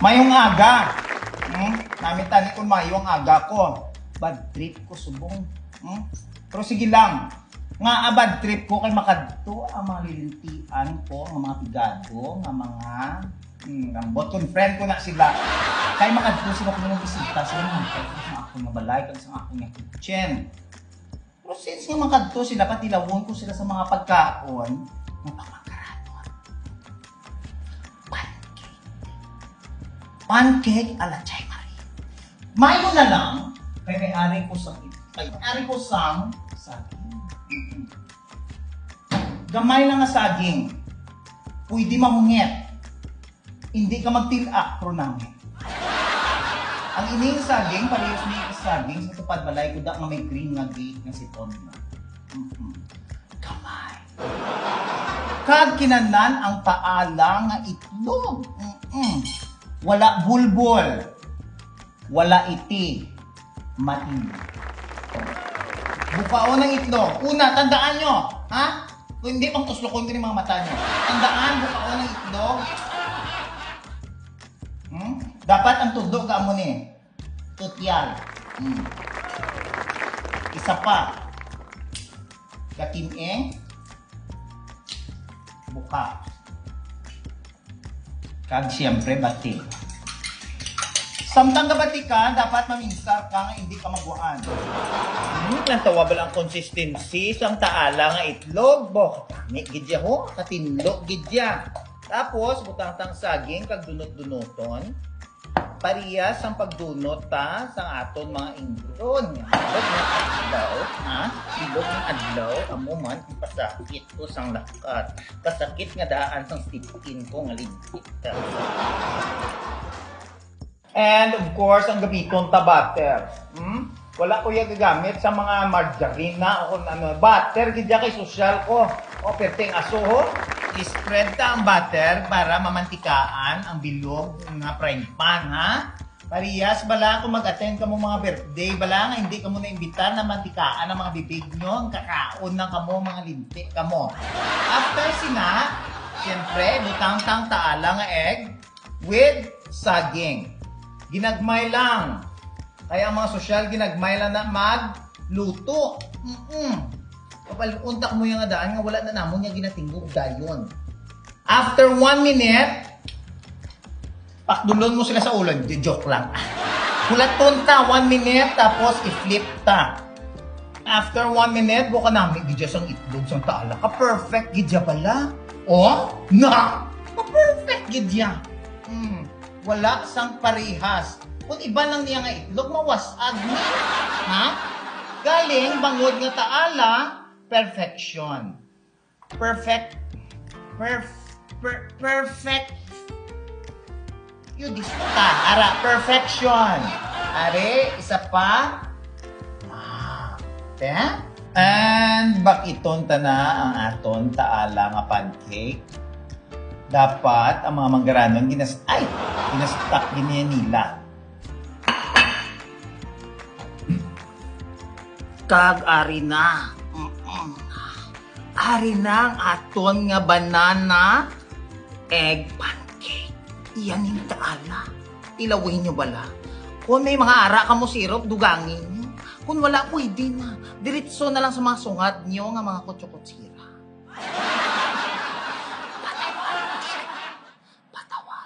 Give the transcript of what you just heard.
Mayong aga. Namitani ko mayong aga ko. Bad trip ko subong. Pero sige lang. Nga bad trip ko kay makadto ang mga lilintian ko, ang mga pigado, ang mga ambot kong friend ko na sila. Kay makadto sila kung bisita sila naman kay sa akong nga balay kag sa akong nga kitchen. Pero since nga makadto sila patilawon ko sila sa mga pagkaon, napakakaraton. Pancake ala Chay Marie. Mayo na lang kay may-ari ko sa saging. Gamay lang nga saging. Pwede mamungit. Hindi ka magtilak, pero namin. Ang ining saging, parehas may saging sa tupad balay ko da nga may green nga gate nga siton na. Gamay. Kag kinanan ang paala nga itlog. Wala bulbol. Wala iti. Matindi. Bukaon ng itlog. Una, tandaan nyo. Ha? Kung hindi pang tuslokon ko ng mga mata nyo. Tandaan, bukaon ng itlog. Dapat ang tudlo ka mo ni. Tutyal. Isa pa. Katimeng. Buka. Kag siyempre bati. Samtang gabati ka, dapat maminsar ka nga hindi ka magwaan. Nantawa ba lang consistency sa taala nga itlog? Ni gidya ho, katinlog gidya. Tapos, butang-tang saging, kag dunot-dunoton. Parehas ang pagdunot ta sa aton mga ingron. Ilog ng adlaw, ha? Ilog ng adlaw, amo man, pasakit ko sang lakat. Kasakit nga daan sang stikin ko nga lintik. And of course, ang gamiton ta butter. Wala ko yung gagamit sa mga margarine na o kung ano. Butter, gidya kay social ko. O perteng aso ho. I-spread ta ang butter para mamantikaan ang bilog ng frying pan, ha? Parehas, bala kung mag-attend ka mo mga birthday, bala nga hindi ka mo na-imbita na mantikaan ang mga bibig nyo, ang kakaon ng kamo, mga lintik kamo. After sina, siyempre, butang-tang taala nga egg with saging. Ginagmay lang. Kaya ang mga sosyal, ginagmay lang na magluto. Kapag untak mo yung adaan nga, wala na namon niya ginatinggog dayon. After 1 minute, pakdulon mo sila sa ulo. Joke lang. Hulaton ta, 1 minute, tapos i-flip ta. After 1 minute, buka namin, gidya sang itlog, sang taala. Ka-perfect, gidya pala. O? Na! Ka-perfect, gidya. Wala sang parihas. Kung iba lang niya nga itlog, mawasag ni. Ha? Galing, bangod nga taala, perfection. Perfect. Yun, disputa. Ara, perfection. Are, isa pa. And bakiton ta na ang aton taala nga pancake. Dapat ang mga manggaranon ginastak giniya nila. Kag ari na. Ari na ang aton nga banana egg pancake. Iyan yung taala. Tilawin nyo bala. Kung may mga ara ka mo syrup, dugangin nyo. Kung wala, pwede na. Diretso na lang sa mga sungad nyo nga mga kutsukutsira. Patawar.